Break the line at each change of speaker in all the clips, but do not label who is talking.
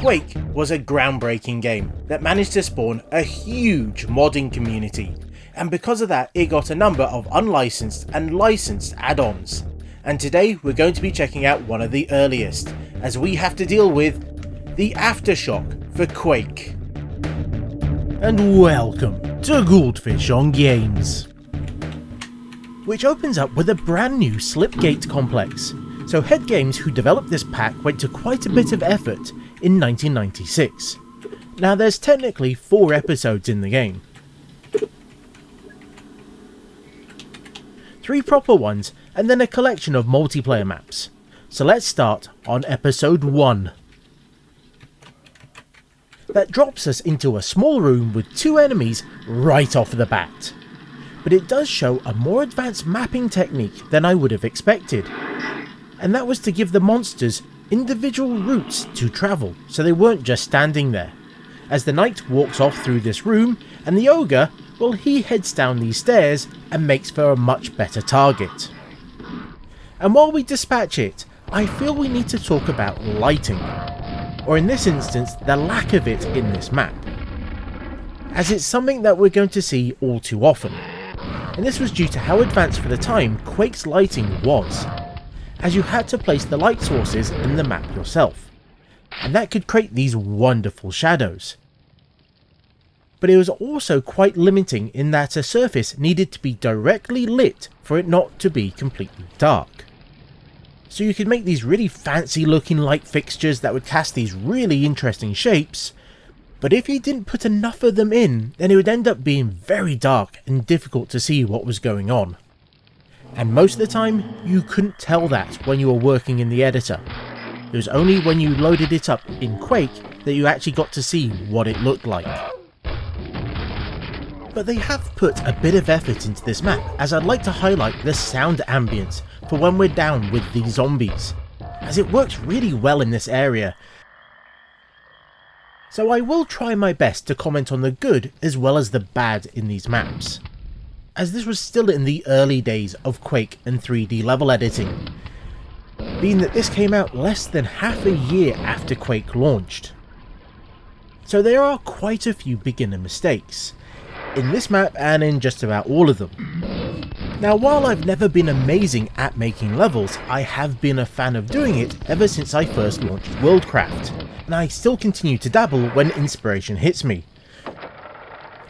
Quake was a groundbreaking game that managed to spawn a huge modding community, and because of that it got a number of unlicensed and licensed add-ons. And today we're going to be checking out one of the earliest, as we have to deal with the Aftershock for Quake. And welcome to Goldfish on Games, which opens up with a brand new Slipgate complex. So Head Games, who developed this pack, went to quite a bit of effort in 1996. Now there's technically 4 episodes in the game. 3 proper ones, and then a collection of multiplayer maps. So let's start on episode 1. That drops us into a small room with 2 enemies right off the bat. But it does show a more advanced mapping technique than I would have expected. And that was to give the monsters individual routes to travel, so they weren't just standing there. As the knight walks off through this room, and the ogre, well, he heads down these stairs and makes for a much better target. And while we dispatch it, I feel we need to talk about lighting, or in this instance, the lack of it in this map, as it's something that we're going to see all too often. And this was due to how advanced for the time Quake's lighting was, as you had to place the light sources in the map yourself, and that could create these wonderful shadows. But it was also quite limiting in that a surface needed to be directly lit for it not to be completely dark. So you could make these really fancy looking light fixtures that would cast these really interesting shapes, but if you didn't put enough of them in, then it would end up being very dark and difficult to see what was going on. And most of the time, you couldn't tell that when you were working in the editor. It was only when you loaded it up in Quake that you actually got to see what it looked like. But they have put a bit of effort into this map, as I'd like to highlight the sound ambience for when we're down with these zombies, as it works really well in this area. So I will try my best to comment on the good as well as the bad in these maps, as this was still in the early days of Quake and 3D level editing, being that this came out less than half a year after Quake launched. So there are quite a few beginner mistakes in this map and in just about all of them. Now while I've never been amazing at making levels, I have been a fan of doing it ever since I first launched Worldcraft, and I still continue to dabble when inspiration hits me.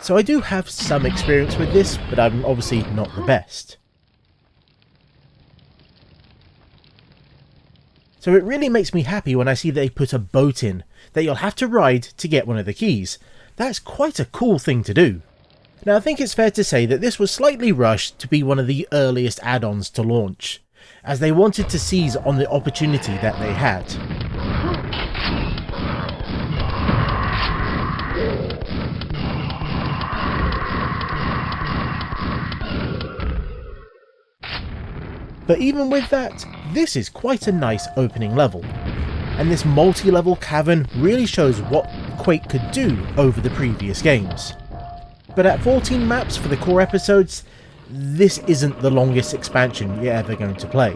So I do have some experience with this, but I'm obviously not the best. So it really makes me happy when I see they put a boat in that you'll have to ride to get one of the keys. That's quite a cool thing to do. Now I think it's fair to say that this was slightly rushed to be one of the earliest add-ons to launch, as they wanted to seize on the opportunity that they had. But even with that, this is quite a nice opening level, and this multi-level cavern really shows what Quake could do over the previous games. But at 14 maps for the core episodes, this isn't the longest expansion you're ever going to play.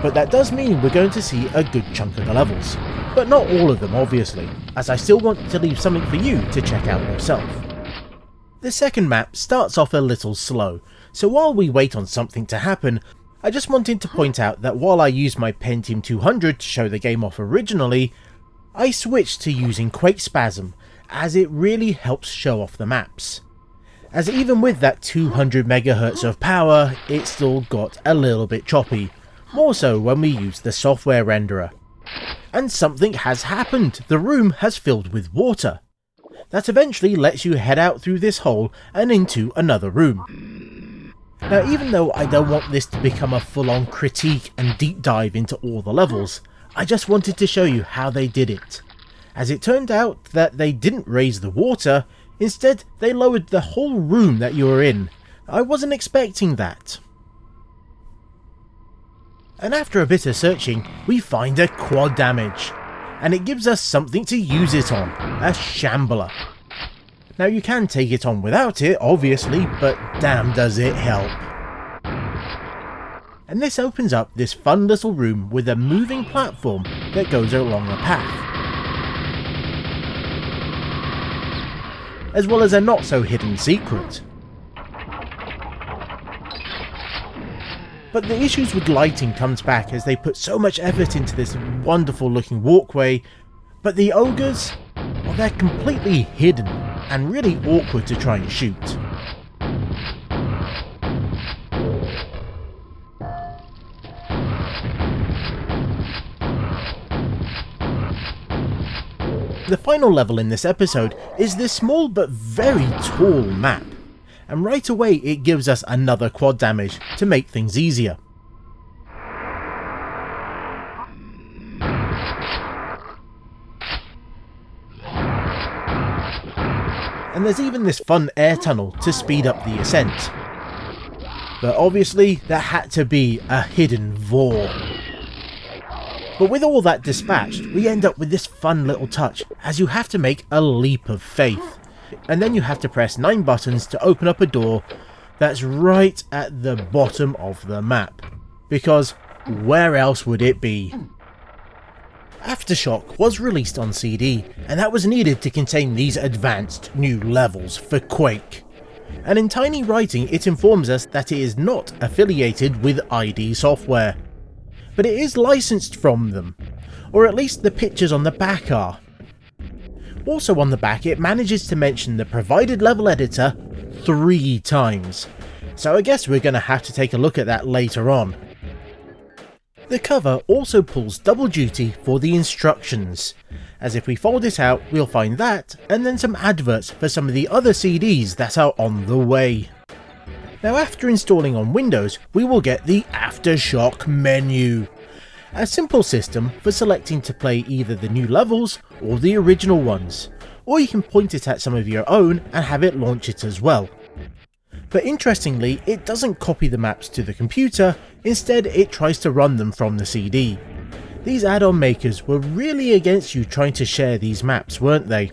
But that does mean we're going to see a good chunk of the levels, but not all of them obviously, as I still want to leave something for you to check out yourself. The second map starts off a little slow, so while we wait on something to happen, I just wanted to point out that while I used my Pentium 200 to show the game off originally, I switched to using Quake Spasm, as it really helps show off the maps. As even with that 200 MHz of power, it still got a little bit choppy, more so when we used the software renderer. And something has happened, the room has filled with water. That eventually lets you head out through this hole and into another room. Now even though I don't want this to become a full-on critique and deep dive into all the levels, I just wanted to show you how they did it. As it turned out that they didn't raise the water, instead they lowered the whole room that you were in. I wasn't expecting that. And after a bit of searching, we find a quad damage, and it gives us something to use it on, a shambler. Now you can take it on without it, obviously, but damn does it help. And this opens up this fun little room with a moving platform that goes along a path. as well as a not so hidden secret. But the issues with lighting comes back as they put so much effort into this wonderful looking walkway, but the ogres, well, they're completely hidden and really awkward to try and shoot. The final level in this episode is this small but very tall map, and right away it gives us another quad damage to make things easier. And there's even this fun air tunnel to speed up the ascent. But obviously that had to be a hidden vor. But with all that dispatched, we end up with this fun little touch, as you have to make a leap of faith. And then you have to press 9 buttons to open up a door that's right at the bottom of the map. Because where else would it be? Aftershock was released on CD, and that was needed to contain these advanced new levels for Quake. And in tiny writing it informs us that it is not affiliated with ID Software. But it is licensed from them, or at least the pictures on the back are. Also on the back it manages to mention the provided level editor 3 times, so I guess we're going to have to take a look at that later on. The cover also pulls double duty for the instructions, as if we fold it out we'll find that and then some adverts for some of the other CDs that are on the way. Now after installing on Windows, we will get the Aftershock menu, a simple system for selecting to play either the new levels or the original ones, or you can point it at some of your own and have it launch it as well. But interestingly, it doesn't copy the maps to the computer, instead it tries to run them from the CD. These add-on makers were really against you trying to share these maps, weren't they?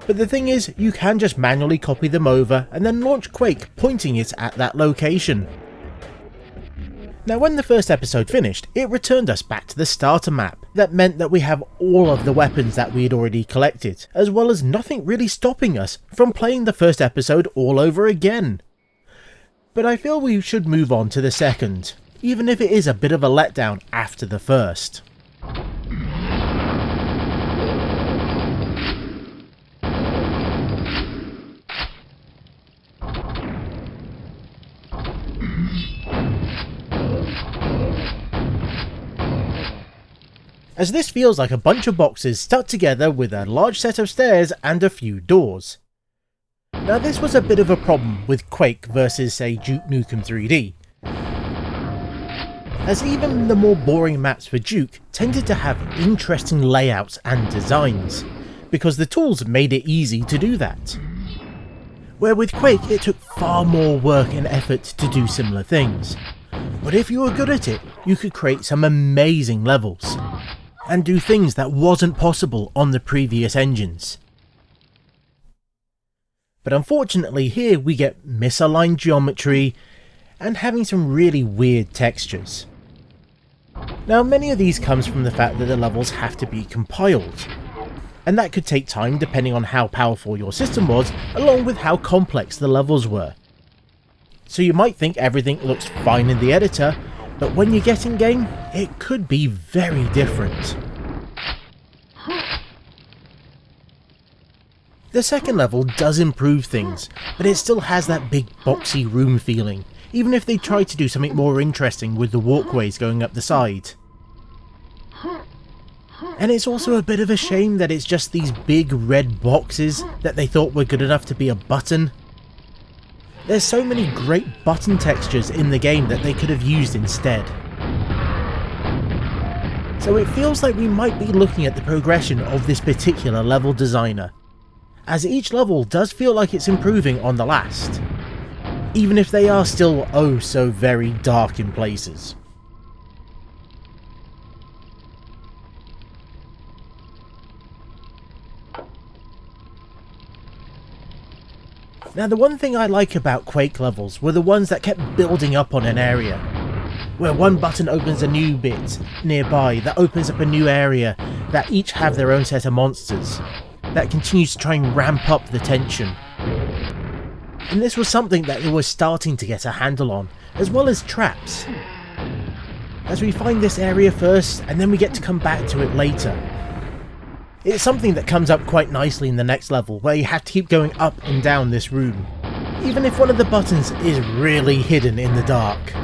But the thing is, you can just manually copy them over and then launch Quake pointing it at that location. Now when the first episode finished, it returned us back to the starter map. That meant that we have all of the weapons that we had already collected, as well as nothing really stopping us from playing the first episode all over again. But I feel we should move on to the second, even if it is a bit of a letdown after the first. As this feels like a bunch of boxes stuck together with a large set of stairs and a few doors. Now this was a bit of a problem with Quake versus say Duke Nukem 3D, as even the more boring maps for Duke tended to have interesting layouts and designs, because the tools made it easy to do that. Where with Quake it took far more work and effort to do similar things, but if you were good at it, you could create some amazing levels, and do things that wasn't possible on the previous engines. But unfortunately here we get misaligned geometry and having some really weird textures. Now many of these comes from the fact that the levels have to be compiled, and that could take time depending on how powerful your system was, along with how complex the levels were. So you might think everything looks fine in the editor, but when you get in game, it could be very different. The second level does improve things, but it still has that big boxy room feeling, even if they try to do something more interesting with the walkways going up the side. And it's also a bit of a shame that it's just these big red boxes that they thought were good enough to be a button. There's so many great button textures in the game that they could have used instead. So it feels like we might be looking at the progression of this particular level designer, as each level does feel like it's improving on the last, even if they are still oh so very dark in places. Now the one thing I like about Quake levels were the ones that kept building up on an area, where one button opens a new bit nearby that opens up a new area that each have their own set of monsters. that continues to try and ramp up the tension. And this was something that they were starting to get a handle on, as well as traps. As we find this area first, and then we get to come back to it later. It's something that comes up quite nicely in the next level, where you have to keep going up and down this room, even if one of the buttons is really hidden in the dark.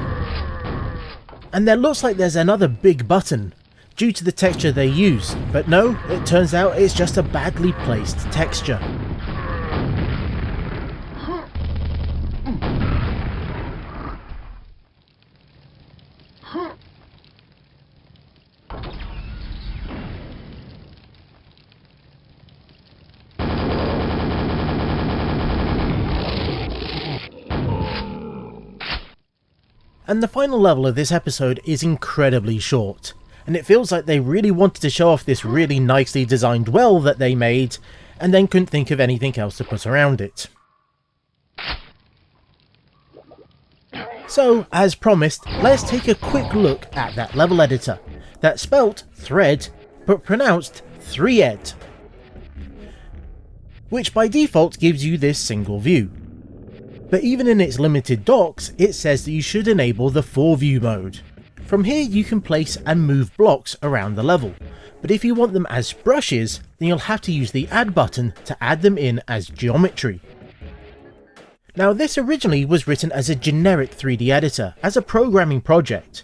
And there looks like there's another big button, due to the texture they use, but no, it turns out it's just a badly placed texture. And the final level of this episode is incredibly short, and it feels like they really wanted to show off this really nicely designed well that they made, and then couldn't think of anything else to put around it. So, as promised, let's take a quick look at that level editor, that's spelt thread, but pronounced 3ed, which by default gives you this single view. But even in its limited docs, it says that you should enable the 4-view mode. From here you can place and move blocks around the level, but if you want them as brushes, then you'll have to use the add button to add them in as geometry. Now this originally was written as a generic 3D editor, as a programming project,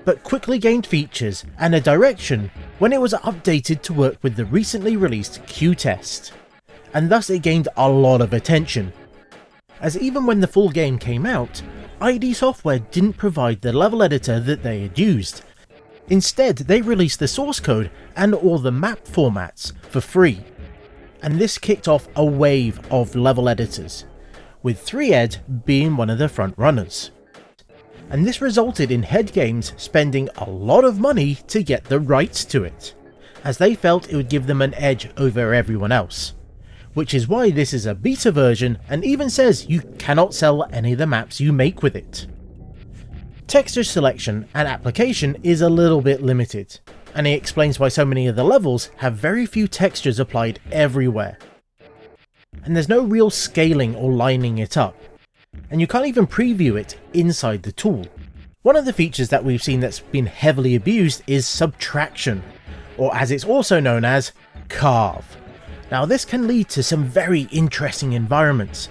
but quickly gained features and a direction when it was updated to work with the recently released Q-Test, and thus it gained a lot of attention. As even when the full game came out, ID Software didn't provide the level editor that they had used. Instead, they released the source code and all the map formats for free. And this kicked off a wave of level editors, with 3ed being one of the front runners. And this resulted in Head Games spending a lot of money to get the rights to it, as they felt it would give them an edge over everyone else. Which is why this is a beta version and even says you cannot sell any of the maps you make with it. Texture selection and application is a little bit limited, and he explains why so many of the levels have very few textures applied everywhere. And there's no real scaling or lining it up, and you can't even preview it inside the tool. One of the features that we've seen that's been heavily abused is subtraction, or as it's also known as, carve. Now this can lead to some very interesting environments,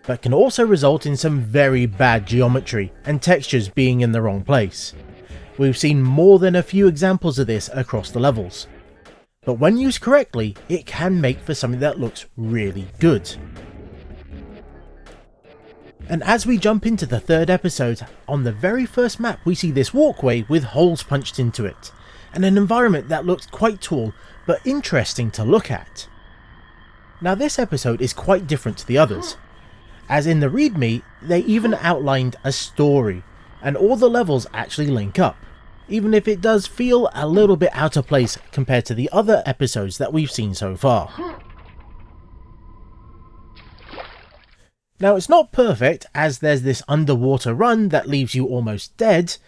but can also result in some very bad geometry and textures being in the wrong place. We've seen more than a few examples of this across the levels, but when used correctly, it can make for something that looks really good. And as we jump into the third episode, on the very first map we see this walkway with holes punched into it, and an environment that looks quite tall but interesting to look at. Now this episode is quite different to the others, as in the readme they even outlined a story, and all the levels actually link up, even if it does feel a little bit out of place compared to the other episodes that we've seen so far. Now it's not perfect, as there's this underwater run that leaves you almost dead,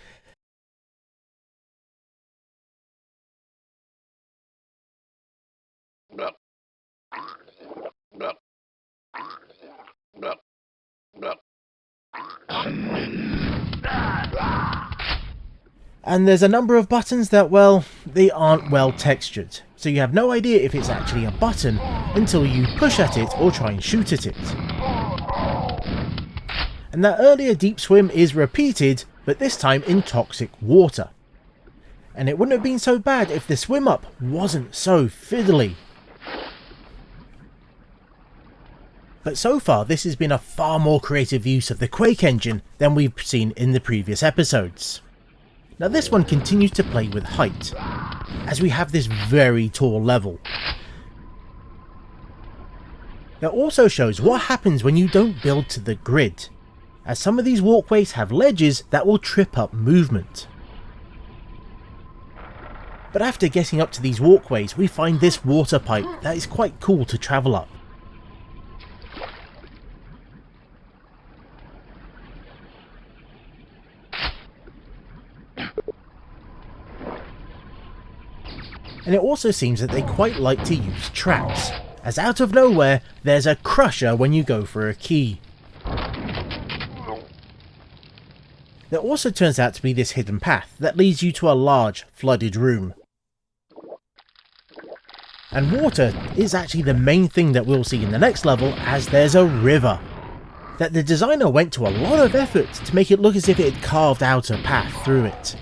and there's a number of buttons that, well, they aren't well textured, so you have no idea if it's actually a button until you push at it or try and shoot at it. And that earlier deep swim is repeated, but this time in toxic water. And it wouldn't have been so bad if the swim up wasn't so fiddly. But so far this has been a far more creative use of the Quake engine than we've seen in the previous episodes. Now this one continues to play with height, as we have this very tall level. It also shows what happens when you don't build to the grid, as some of these walkways have ledges that will trip up movement. But after getting up to these walkways, we find this water pipe that is quite cool to travel up. And it also seems that they quite like to use traps, as out of nowhere there's a crusher when you go for a key. There also turns out to be this hidden path that leads you to a large, flooded room. And water is actually the main thing that we'll see in the next level, as there's a river that the designer went to a lot of effort to make it look as if it had carved out a path through it.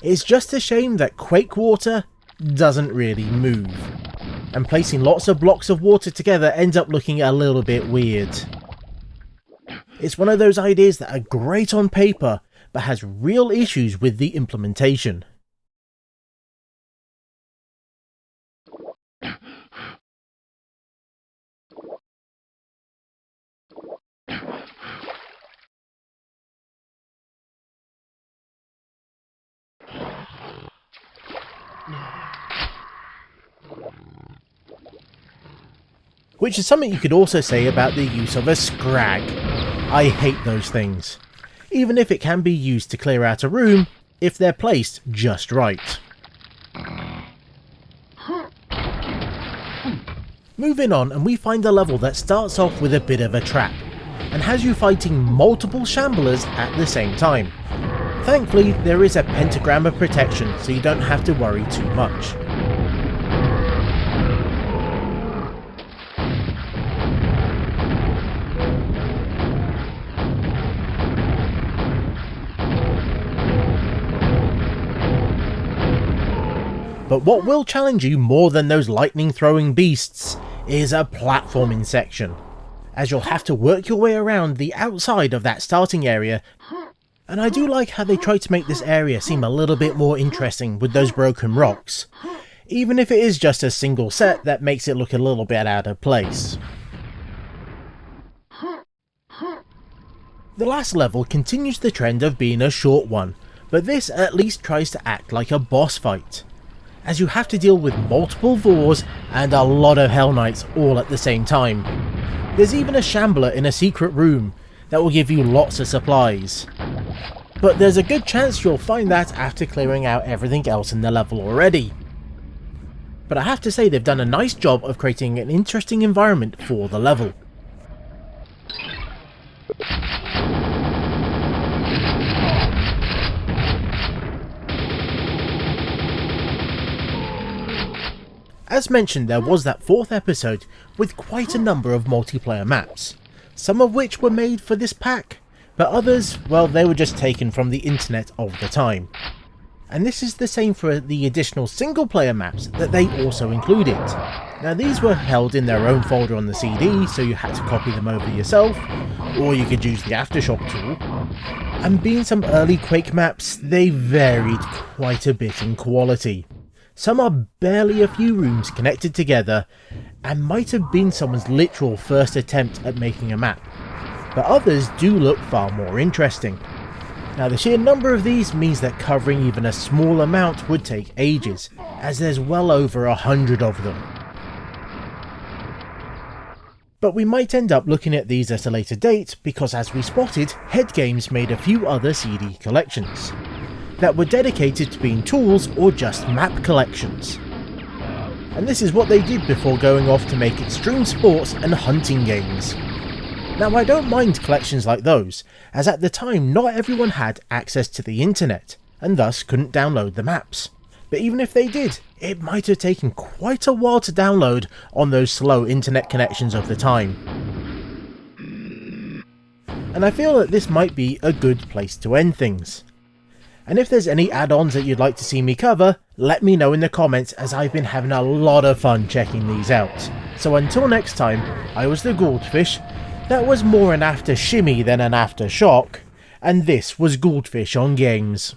It's just a shame that Quake water doesn't really move, and placing lots of blocks of water together ends up looking a little bit weird. It's one of those ideas that are great on paper, but has real issues with the implementation. Which is something you could also say about the use of a scrag. I hate those things, even if it can be used to clear out a room if they're placed just right. Moving on, and we find a level that starts off with a bit of a trap, and has you fighting multiple shamblers at the same time. Thankfully, there is a pentagram of protection, so you don't have to worry too much. But what will challenge you more than those lightning throwing beasts is a platforming section, as you'll have to work your way around the outside of that starting area. And I do like how they try to make this area seem a little bit more interesting with those broken rocks, even if it is just a single set that makes it look a little bit out of place. The last level continues the trend of being a short one, but this at least tries to act like a boss fight, as you have to deal with multiple Vors and a lot of Hell Knights all at the same time. There's even a shambler in a secret room that will give you lots of supplies, but there's a good chance you'll find that after clearing out everything else in the level already. But I have to say they've done a nice job of creating an interesting environment for the level. As mentioned, there was that 4th episode with quite a number of multiplayer maps, some of which were made for this pack, but others, well, they were just taken from the internet of the time. And this is the same for the additional single player maps that they also included. Now these were held in their own folder on the CD, so you had to copy them over yourself, or you could use the Aftershock tool. And being some early Quake maps, they varied quite a bit in quality. Some are barely a few rooms connected together, and might have been someone's literal first attempt at making a map, but others do look far more interesting. Now the sheer number of these means that covering even a small amount would take ages, as there's well over 100 of them. But we might end up looking at these at a later date, because as we spotted, Head Games made a few other CD collections that were dedicated to being tools or just map collections. And this is what they did before going off to make extreme sports and hunting games. Now I don't mind collections like those, as at the time not everyone had access to the internet, and thus couldn't download the maps. But even if they did, it might have taken quite a while to download on those slow internet connections of the time. And I feel that this might be a good place to end things. And if there's any add-ons that you'd like to see me cover, let me know in the comments, as I've been having a lot of fun checking these out. So until next time, I was the Goldfish. That was more an after shimmy than an aftershock, and this was Goldfish on Games.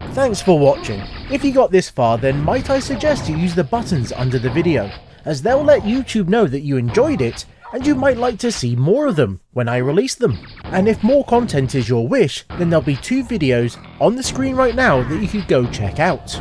Thanks for watching. If you got this far, then might I suggest you use the buttons under the video, as they'll let YouTube know that you enjoyed it, and you might like to see more of them when I release them. And if more content is your wish, then there'll be 2 videos on the screen right now that you could go check out.